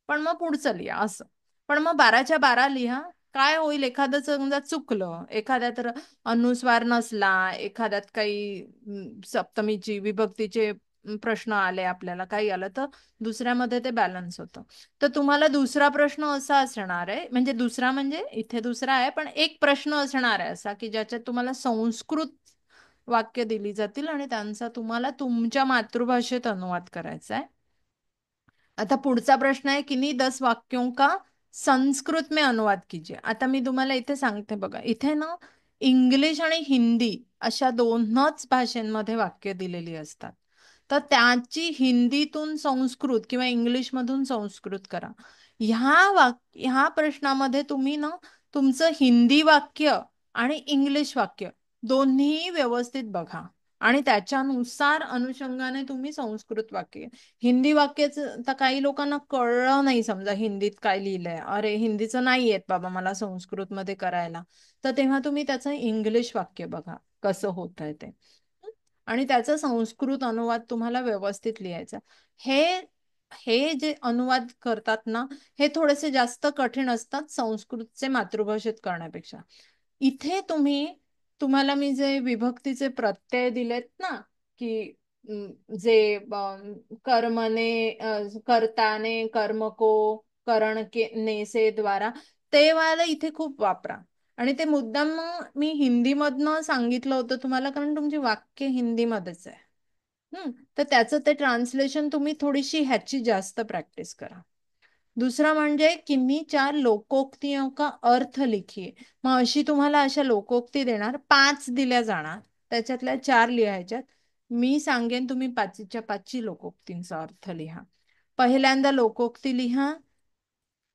पण मग पुढचं लिहा असं. पण मग 12च्या 12 लिहा. काय होईल, एखादं समजा चुकलं, एखाद्यात अनुस्वार नसला, एखाद्यात काही सप्तमीची विभक्तीचे प्रश्न आले, आपल्याला काही आलं तर दुसऱ्यामध्ये ते बॅलन्स होतं. तर तुम्हाला दुसरा प्रश्न असा असणार आहे, म्हणजे दुसरा म्हणजे इथे दुसरा आहे, पण एक प्रश्न असणार आहे असा की ज्याच्यात तुम्हाला संस्कृत वाक्य दिली जातील आणि त्यांचा तुम्हाला तुमच्या मातृभाषेत अनुवाद करायचा आहे. आता पुढचा प्रश्न आहे, किन्हीं 10 वाक्यों का संस्कृत में अनुवाद कीजिए. आता मी तुम्हाला इथे सांगते बघा, इथे ना इंग्लिश आणि हिंदी अशा दोनच भाषेंमध्ये वाक्य दिलेली असतात. तर त्याची हिंदीतून संस्कृत किंवा इंग्लिशमधून संस्कृत करा. ह्या प्रश्नामध्ये तुम्ही ना तुमचं हिंदी वाक्य आणि इंग्लिश वाक्य दोन्ही व्यवस्थित बघा आणि त्याच्यानुसार अनुषंगाने तुम्ही संस्कृत वाक्य. हिंदी वाक्याचं तर काही लोकांना कळलं नाही, समजा हिंदीत काय लिहिलंय, अरे हिंदीचं नाही येत बाबा मला संस्कृतमध्ये करायला, तर तेव्हा तुम्ही त्याचं इंग्लिश वाक्य बघा कसं होत आहे ते, आणि त्याचा संस्कृत अनुवाद तुम्हाला व्यवस्थित लिहायचा. हे हे जे अनुवाद करतात ना, हे थोडेसे जास्त कठीण असतात संस्कृतचे मातृभाषेत करण्यापेक्षा. इथे तुम्हाला मी जे विभक्तीचे प्रत्यय दिलेत ना, की जे कर्मने, कर्ताने, कर्म को, करण के ने से द्वारा, ते वाला इथे खूप वापरा. आणि ते मुद्दाम मी हिंदीमधनं सांगितलं होतं तुम्हाला, कारण तुमची वाक्य हिंदीमध्येच आहे. तर त्याचं ते ट्रान्सलेशन तुम्ही थोडीशी ह्याची जास्त प्रॅक्टिस करा. दुसरा म्हणजे किन्हीं 4 लोकोक्तियों का अर्थ लिखिए. मग अशी तुम्हाला अशा लोकोक्ती देणार, 5 दिल्या जाणार, त्याच्यातल्या 4 लिहायच्यात. मी सांगेन तुम्ही 5च्या 5 लोकोक्तींचा अर्थ लिहा. पहिल्यांदा लोकोक्ती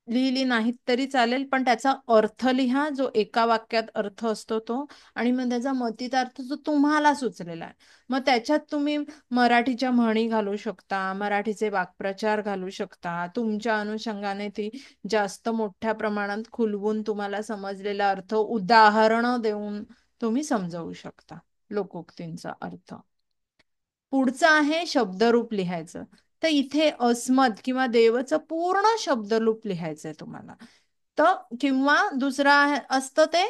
लिहिली नाहीत तरी चालेल, पण त्याचा अर्थ लिहा जो एका वाक्यात अर्थ असतो तो, आणि मग त्याचा मतितार्थ जो तुम्हाला सुचलेला आहे. मग त्याच्यात तुम्ही मराठीच्या म्हणी घालू शकता, मराठीचे वाक्प्रचार घालू शकता, तुमच्या अनुषंगाने ती जास्त मोठ्या प्रमाणात खुलवून तुम्हाला समजलेला अर्थ उदाहरणं देऊन तुम्ही समजावू शकता लोकोक्तींचा अर्थ. पुढचं आहे शब्दरूप लिहायचं. तर इथे अस्मद किंवा देवचं पूर्ण शब्दरूप लिहायचंय तुम्हाला. तर किंवा दुसरा असतं ते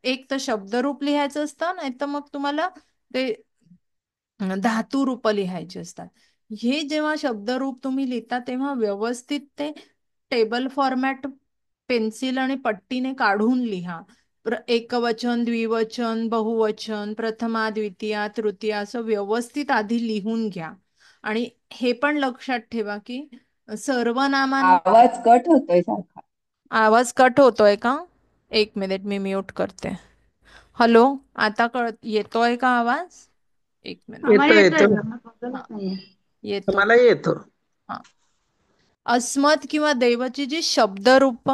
एक तर शब्दरूप लिहायचं असतं, नाही तर मग तुम्हाला ते धातू रूप लिहायचे असतात. हे जेव्हा शब्दरूप तुम्ही लिहिता तेव्हा व्यवस्थित ते टेबल फॉर्मॅट पेन्सिल आणि पट्टीने काढून लिहा. एकवचन, द्विवचन, बहुवचन, प्रथमा, द्वितीया, तृतीया असं व्यवस्थित आधी लिहून घ्या. आणि हे पण लक्षात ठेवा की सर्वनामां. आवाज कट होतोय सारखा. आवाज कट होतोय का? 1 मिनिट मी म्यूट करते. हॅलो, आता येतोय का आवाज? 1 मिनिट. आम्हाला येतो येतोय येतो ना, बदलच नाहीये. येतो. मला येतो. हा. अस्मत् किंवा देवची जी शब्दरूप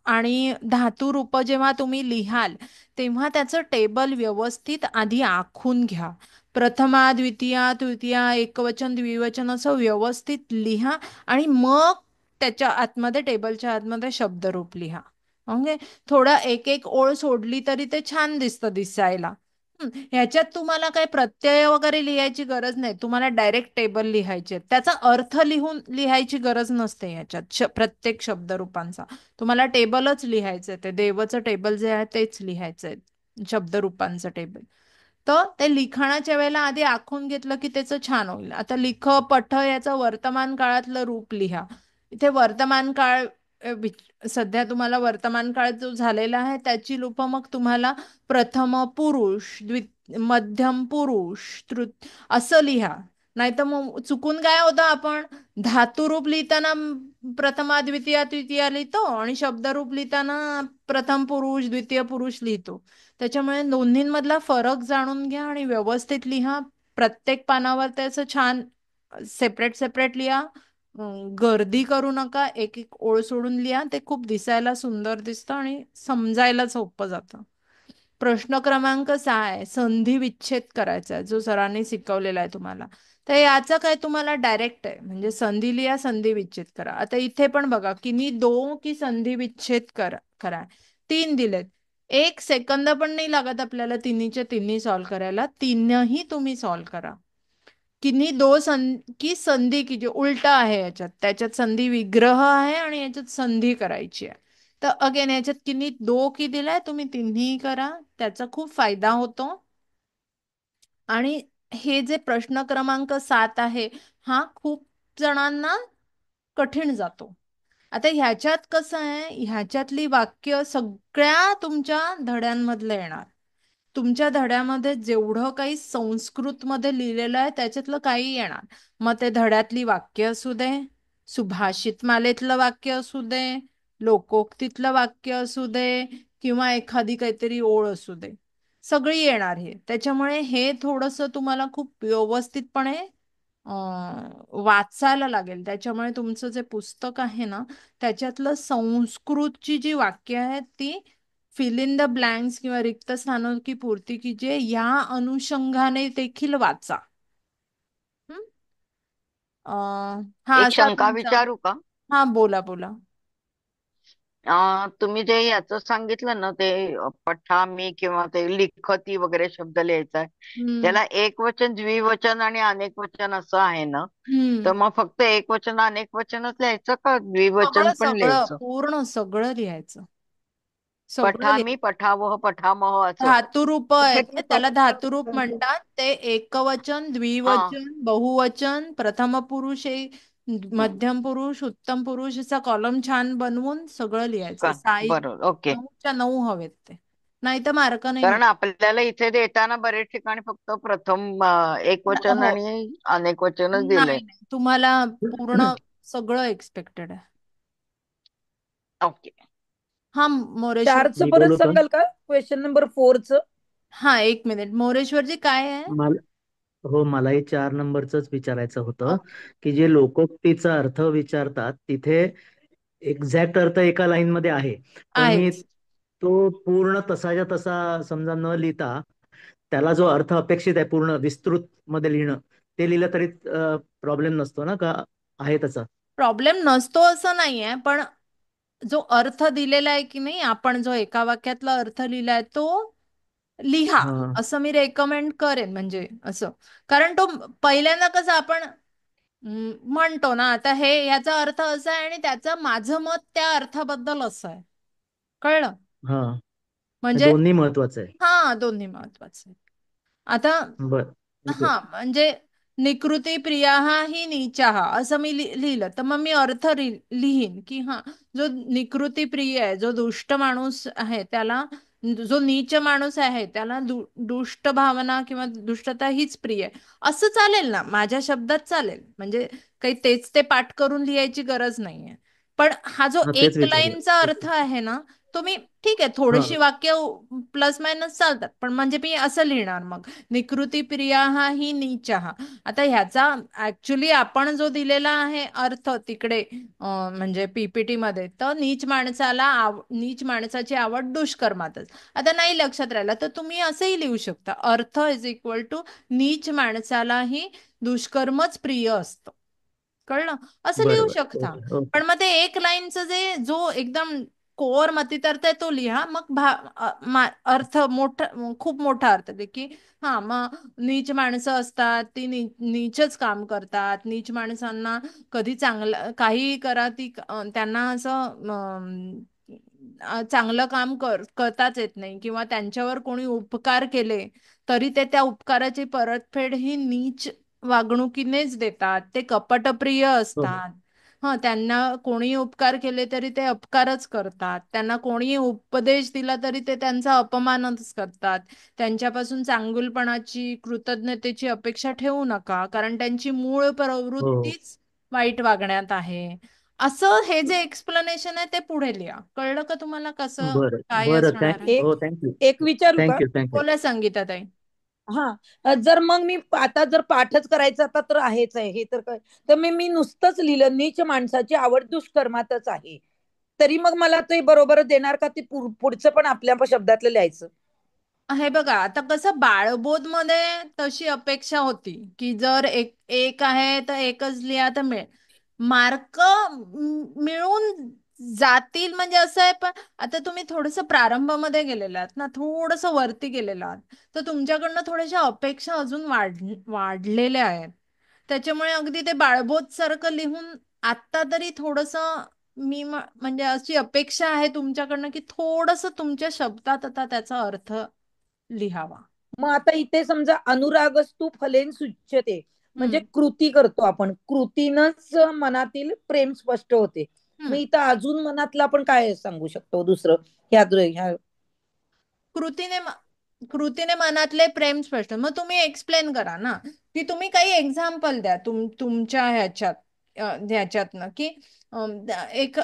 आणि धातुरूप जेव्हा तुम्ही लिहाल तेव्हा त्याचं टेबल व्यवस्थित आधी आखून घ्या. प्रथमा, द्वितीया, तृतीया, एकवचन, द्विवचन असं व्यवस्थित लिहा आणि मग त्याच्या आतमध्ये, टेबलच्या आतमध्ये शब्दरूप लिहा. म्हणजे थोडा एक ओळ सोडली तरी ते छान दिसतं दिसायला. ह्याच्यात तुम्हाला काही प्रत्यय वगैरे लिहायची गरज नाही, तुम्हाला डायरेक्ट टेबल लिहायचे, त्याचा अर्थ लिहायची गरज नसते. ह्याच्यात प्रत्येक शब्दरूपांचा तुम्हाला टेबलच लिहायचंय. ते देवचं टेबल जे आहे तेच लिहायचंय, शब्दरूपांचं टेबल. तर ते लिखाणाच्या वेळेला आधी आखून घेतलं की त्याचं छान होईल. आता लिख, पठ याचं वर्तमान काळातलं रूप लिहा. इथे वर्तमान काळ सध्या तुम्हाला वर्तमान काळ जो झालेला आहे त्याची रूप मग तुम्हाला प्रथम पुरुष, मध्यम पुरुष, असं लिहा. नाही तर मग चुकून काय होतं, आपण धातुरूप लिहिताना प्रथमा, द्वितीया, तृतीया लिहितो आणि शब्दरूप लिहिताना प्रथम पुरुष, द्वितीय पुरुष लिहितो. त्याच्यामुळे दोन्हींमधला फरक जाणून घ्या आणि व्यवस्थित लिहा. प्रत्येक पानावर त्याचं छान सेपरेट लिहा. गर्दी करू नका, एक ओळ सोडून लिहा. ते खूप दिसायला सुंदर दिसतं आणि समजायला सोपं जातं. प्रश्न क्रमांक 6 आहे, संधी विच्छेद करायचा आहे, जो सरांनी शिकवलेला आहे तुम्हाला. तर याचं काय तुम्हाला डायरेक्ट आहे, म्हणजे संधी लिहा, संधी विच्छेद करा. आता इथे पण बघा, किन्ही दो की संधी विच्छेद करा 3 दिलेत. 1 सेकंद पण नाही लागत आपल्याला तिन्हीच्या तिन्ही सॉल्व्ह करायला. तीनही तुम्ही सॉल्व्ह करा. किन्ही दो की संधी की जे उलटा आहे, याच्यात त्याच्यात संधी विग्रह आहे आणि याच्यात संधी करायची आहे. तर अगेन याच्यात किन्ही दो की दिलाय, तुम्ही तिन्ही करा, त्याचा खूप फायदा होतो. आणि हे जे प्रश्न क्रमांक 7 आहे, हा खूप जणांना कठीण जातो. आता ह्याच्यात कसं आहे, ह्याच्यातली वाक्य सगळ्या तुमच्या धड्यांमधले येणार. तुमच्या धड्यामध्ये जेवढं काही संस्कृत मध्ये लिहिलेलं आहे त्याच्यातलं काही येणार. मग ते धड्यातली वाक्य असू दे, सुभाषित मालेतलं वाक्य असू दे, लोकोक्तीतलं वाक्य असू दे, किंवा एखादी काहीतरी ओळ असू दे, सगळी येणार हे. त्याच्यामुळे हे थोडंसं तुम्हाला खूप व्यवस्थितपणे वाचायला लागेल. त्याच्यामुळे तुमचं जे पुस्तक आहे ना, त्याच्यातलं संस्कृतची जी वाक्य आहेत ती फिल इन द ब्लँक्स किंवा रिक्त स्थानों की पूर्ती कीजिए या अनुषंगाने देखील वाचा. हं? हा एक असा शंका तुमचा. विचारू का? हा, बोला बोला. तुम्ही जे याचं सांगितलं ना, ते पठामी किंवा ते लिखती वगैरे शब्द लिहायचा आहे, हम्म त्याला एकवचन, द्विवचन आणि अनेक वचन असं आहे ना, तर हम्म मग फक्त एक वचन अनेक वचनच लिहायचं का द्विवचन सगळं पण सगळं लिहायचं? पूर्ण सगळं लिहायचं. सगळं पठामी, पठावह, पठामह असं. धातुरूप आहेत कुठे ते, त्याला धातुरूप कुठे म्हणतात. ते एकवचन, हा द्विवचन, बहुवचन, प्रथम पुरुष, मध्यम पुरुष, उत्तम पुरुष असा कॉलम छान बनवून सगळं लिहायचं. का साई बरोबर, ओके. 9च्या 9 हवेत ते, नाही तर मार्क नाही कारण भेटत. आपल्याला इथे देताना बरेच ठिकाणी फक्त प्रथम एक वचन हो, आणि अनेक वचनच दिलंय. नाही नाही, तुम्हाला पूर्ण सगळं एक्सपेक्टेड आहे. ओके. हा मोरेश्वर. 4चं मी परत बोलू का? सांगाल का? क्वेश्चन नंबर 4चं. हा, 1 मिनिट. मोरेश्वरजी काय आहे? हो, मलाही 4 नंबरच विचारायचं होतं, ओके. की जे लोकोक्तीचा अर्थ विचारतात तिथे एक्झॅक्ट अर्थ एका लाईन मध्ये आहे, पण मी आहेच. तो पूर्ण तसाच्या तसा समजा न लिहिता त्याला जो अर्थ अपेक्षित आहे पूर्ण विस्तृत मध्ये लिहिणं, ते लिहिलं तरी प्रॉब्लेम नसतो ना, का आहे त्याचा? प्रॉब्लेम नसतो असं नाहीये, पण जो अर्थ दिलेला आहे की नाही, आपण जो एका वाक्यातला अर्थ लिहिलाय तो लिहा, हा असं मी रेकमेंड करेन. म्हणजे असं, कारण तो पहिल्यांदा कसं आपण म्हणतो ना, आता हे याचा अर्थ असा आहे आणि त्याचं माझं मत त्या अर्थाबद्दल असं आहे, कळलं? हा म्हणजे दोन्ही महत्वाचं आहे. हा, दोन्ही महत्वाचे. आता बर, ठीक आहे. हा, म्हणजे निकृती प्रिया ही नीचा असं मी लिहिलं, तर मग मी अर्थ लिहीन की हा, जो निकृती प्रिय आहे, जो दुष्ट माणूस आहे त्याला, जो नीच माणूस आहे त्याला दुष्ट भावना किंवा दुष्टता हीच प्रिय आहे, असं चालेल ना, माझ्या शब्दात चालेल. म्हणजे काही तेच ते पाठ करून लिहायची गरज नाहीये. पण हा जो हा, तेच एक विचारलं. लाईनचा अर्थ आहे ना, तो मी, ठीक आहे, हा थोडीशी वाक्य प्लस मायनस चालतात, पण म्हणजे मी असं लिहिणार मग, निकृती प्रिया ही नीच. आता ह्याचा ऍक्च्युली आपण जो दिलेला आहे अर्थ तिकडे म्हणजे पीपीटी मध्ये, तर नीच माणसाला नीच माणसाची आवड दुष्कर्मातच. आता नाही लक्षात राहिलं तर तुम्ही असंही लिहू शकता, अर्थ इज इक्वल टू नीच माणसालाही दुष्कर्मच प्रिय असतं. कळलं? असं लिहू बरोबर. शकता. Okay okay. पण मग ते एक लाईनचं जे जो एकदम कोअर मतितार्थ आहे तो लिहा, मग अर्थ मोठा, खूप मोठा अर्थ दे की हा, मग नीच माणसं असतात ती नीचच काम करतात, नीच माणसांना कधी चांगलं काही करा ती त्यांना असं चांगलं काम करताच येत नाही, किंवा त्यांच्यावर कोणी उपकार केले तरी ते त्या उपकाराची परतफेड ही नीच वागणुकीनेच देतात, ते कपटप्रिय हो असतात. हा, त्यांना कोणी उपकार केले तरी ते अपकारच करतात, त्यांना कोणी उपदेश दिला तरी ते त्यांचा अपमानच करतात. त्यांच्यापासून चांगुलपणाची, कृतज्ञतेची अपेक्षा ठेवू नका, कारण त्यांची मूळ हो. प्रवृत्तीच वाईट वागण्यात आहे. असं हे जे एक्सप्लेनेशन आहे ते पुढे लिहा. कळलं का तुम्हाला कसं बरं काय बरं, असणार आहे? एक हो, थँक्यू. एक विचारू का? Thank you thank you. बोला संगीताताई. हा, जर मग मी आता जर पाठच करायचा आता तर आहेच आहे हे, तर मी नुसतंच लिहिलं नीच माणसाची आवड दुष्कर्मातच आहे, तरी मग मला ते बरोबर देणार का? ते पुढचं पण आपल्या शब्दातलं लिहायचं? हे बघा, आता कसं बाळबोध मध्ये तशी अपेक्षा होती की जर एक एक आहे तर एकच लिहा तर मिळेल, मार्क मिळून जातील म्हणजे असं आहे. पण आता तुम्ही थोडस प्रारंभामध्ये गेलेला आहात ना, थोडस वरती गेलेला आहात, तर तुमच्याकडनं थोड्याशा अपेक्षा अजून वाढलेल्या आहेत. त्याच्यामुळे अगदी ते बाळबोध सारखं लिहून आत्ता तरी थोडस म्हणजे अशी अपेक्षा आहे तुमच्याकडनं की थोडस तुमच्या शब्दात आता त्याचा अर्थ लिहावा. मग आता इथे समजा अनुरागस्तु फलेन सुच्यते, म्हणजे हम्म. कृती करतो आपण, कृतीनच मनातील प्रेम स्पष्ट होते. मग हम्म. इथं अजून मनातलं आपण काय सांगू शकतो दुसरं ह्या कृतीने कृतीने मनातले प्रेम स्पष्ट. मग तुम्ही एक्सप्लेन करा ना, की तुम्ही काही एक्झाम्पल द्या तुमच्या ह्याच्यातनं की एक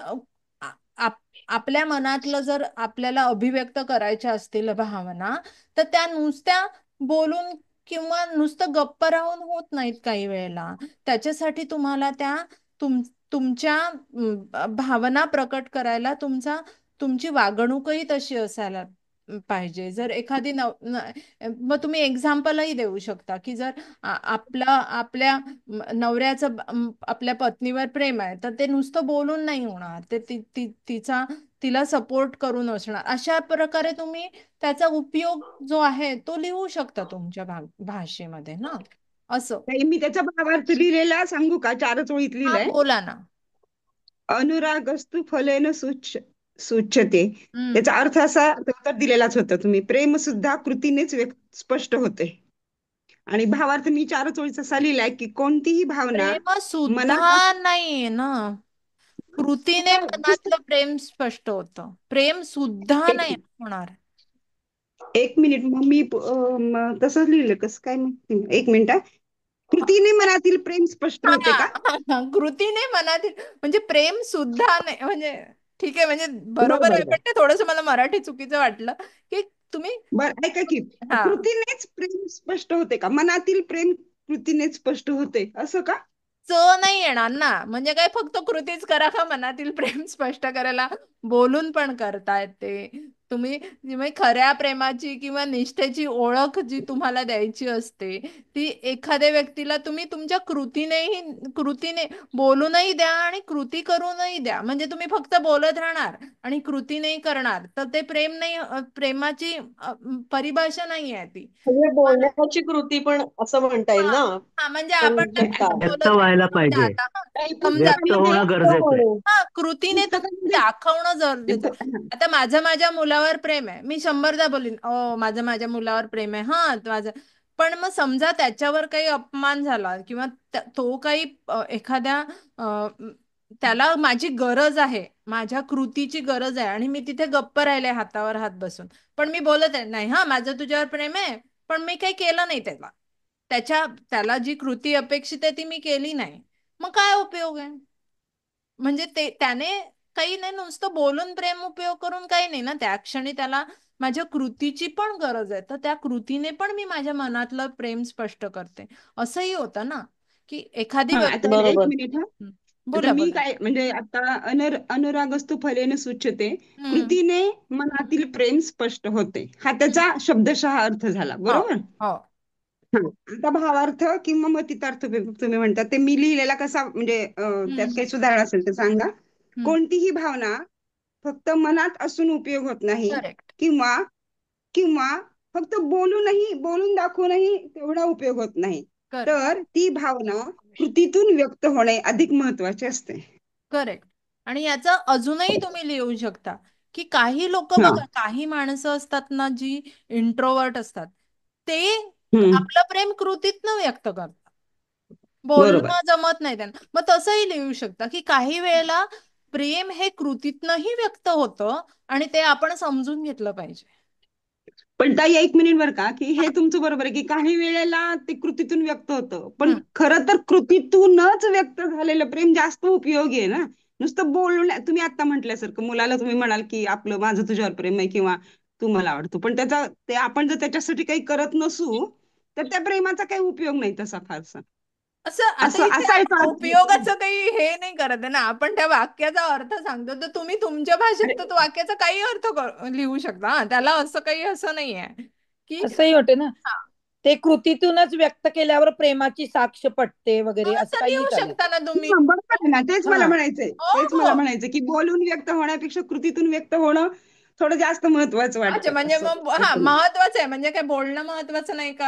आपल्या मनातलं जर आपल्याला अभिव्यक्त करायच्या असतील भावना, तर त्या नुसत्या बोलून किंवा नुसतं गप्प राहून होत नाहीत काही वेळेला. त्याच्यासाठी तुम्हाला त्या तुमच्या भावना प्रकट करायला तुमची वागणूकही तशी असायला पाहिजे. जर एखादी मग तुम्ही एक्झाम्पलही देऊ शकता की जर आपल्या नवऱ्याचं आपल्या पत्नीवर प्रेम आहे, तर ते नुसतं बोलून नाही होणार, ते तिला सपोर्ट करून असणार. अशा प्रकारे तुम्ही त्याचा उपयोग जो आहे तो लिहू शकता तुमच्या भाषेमध्ये ना, असं. ताई, मी त्याचा भावार्थ लिहिलेला सांगू का? 4च ओळीत हा, लिहिलंय. बोला ना. अनुरागस्तु फलेन सुच्यते. हम्म. त्याचा अर्थ असा तर दिलेलाच होता तुम्ही, प्रेम सुद्धा कृतीनेच स्पष्ट होते. आणि भावार्थ मी 4च ओळीत असा लिहिलाय की कोणतीही भावना प्रेम मनात सुद्धा नाहीये ना, कृतीने पुस्तक मनातलं प्रेम स्पष्ट होतं, प्रेम सुद्धा नाही एक होणार. एक मिनिट, मग मी तसंच लिहिलं कसं काय? मग एक मिनिट हा. कृतीने मनातील प्रेम स्पष्ट होते का? हा, कृतीने मनातील म्हणजे प्रेम सुद्धा नाही म्हणजे ठीक आहे, म्हणजे बरं बरोबर आहे, बरं पण बरं ते थोडस मला मराठी चुकीचं वाटलं की तुम्ही. बरं, ऐका की, हा, कृतीनेच प्रेम स्पष्ट होते का? मनातील प्रेम कृतीनेच स्पष्ट होते असं का? च नाही येणार ना, म्हणजे काय फक्त कृतीच करा का मनातील प्रेम स्पष्ट करायला? बोलून पण करता येते. तुम्ही खऱ्या प्रेमाची किंवा निष्ठेची ओळख जी तुम्हाला द्यायची असते, ती एखाद्या व्यक्तीला तुम्ही तुमच्या कृतीने बोलूनही द्या आणि कृती करूनही द्या. म्हणजे तुम्ही फक्त बोलत राहणार आणि कृती नाही करणार, तर ते प्रेम नाही. प्रेमाची परिभाषा नाही आहे ती. म्हणजे बोलण्याची कृती पण असं म्हणता येईल हा, ना, हा, म्हणजे करू आपण शकता. व्यक्त बोलत व्हायला राहतो पाहिजे, आता. काही समजा व्यक्त पुस्तकांमध्ये होणं गरजेचं आहे. हा, कृतीने तुम्ही पुस्तकांमध्ये दाखवणं गरजेचं आहे. आता माझ्या मुलावर प्रेम आहे, मी 100दा बोलीन माझ्या मुलावर प्रेम आहे, हा माझं. पण मग समजा त्याच्यावर काही अपमान झाला किंवा तो काही एखाद्या त्याला माझी गरज आहे, माझ्या कृतीची गरज आहे, आणि मी तिथे गप्प राहिले हातावर हात बसून, पण मी बोलत आहे नाही हा माझं तुझ्यावर प्रेम आहे, पण मी काही केलं नाही त्याला, त्याला जी कृती अपेक्षित आहे ती मी केली नाही, मग काय उपयोग आहे? म्हणजे त्याने काही नाही, नुसतं बोलून प्रेम उपयोग करून काही नाही ना. त्या क्षणी त्याला माझ्या कृतीची पण गरज आहे, तर त्या कृतीने पण मी माझ्या मनातलं प्रेम स्पष्ट करते. असंही होतं ना की एखादी हा, व्यक्ती. आता एक बरोबर. मिनिट हा. हं, आता बोला मी बोला. काय म्हणजे आता अनुरागस्तु फलेन सुच्यते, हम्म. कृतीने मनातील प्रेम स्पष्ट होते, हा त्याचा शब्दशः अर्थ झाला, हो, बरोबर. हो. हा, आता भावार्थ किंवा मतितार्थ तुम्ही म्हणतात ते मी लिहिलेला कसा, म्हणजे त्यात हम्म. काही सुधारणा असेल तर सांगा. हम्म. कोणतीही भावना फक्त मनात असून उपयोग होत नाही, करेक्ट. किंवा किंवा फक्त बोलून दाखवूनही तेवढा उपयोग होत नाही. करेक्ट. तर ती भावना कृतीतून व्यक्त होणे अधिक महत्वाचे असते. करेक्ट. आणि याचं अजूनही तुम्ही लिहू शकता की काही लोक हा. बघा, काही माणसं असतात ना जी इंट्रोवर्ट असतात, ते हम्म. आपलं प्रेम कृतीतनं व्यक्त करतात, बरोबर. बोलणं जमत नाही त्यांना. मग तसंही लिहू शकता की काही वेळेला प्रेम हे कृतीतनंही व्यक्त होतं आणि ते आपण समजून घेतलं पाहिजे. पण ताई, एक मिनिट बर का, की हा. हे तुमचं बरोबर आहे की काही वेळेला ते कृतीतून व्यक्त होतं, पण हम्म. खरं तर कृतीतूनच व्यक्त झालेलं प्रेम जास्त उपयोगी आहे ना. नुसतं बोलून, तुम्ही आता म्हटल्यासारखं मुलाला तुम्ही म्हणाल की आपलं माझं तुझ्यावर प्रेम आहे किंवा तू मला आवडतो, पण ते आपण जर त्याच्यासाठी काही करत नसू, तर त्या प्रेमाचा काही उपयोग नाही तसा फारसा. असं आता असं इथे असा याचा अर्थ होतो. उपयोगाचं काही हे नाही करत आहे ना आपण, त्या वाक्याचा अर्थ सांगतो, तर तुम्ही तुमच्या भाषेत अरे, तो वाक्याचा काही अर्थ लिहू शकता. हा, त्याला असं काही असं नाही आहे की असंही होते ना, हा ते कृतीतूनच व्यक्त केल्यावर प्रेमाची साक्ष पटते वगैरे असं असं काहीही लिहू चालेल. शकता ना तुम्ही. बरोबर आहे ना, तेच मला हा म्हणायचंय, हो तेच मला हो. म्हणायचं की बोलून व्यक्त होण्यापेक्षा कृतीतून व्यक्त होणं थोडं जास्त महत्वाचं अच्छा, वाटतं म्हणजे असं मग हा काहीतरी. महत्वाचं आहे, म्हणजे काय बोलणं महत्वाचं नाही का?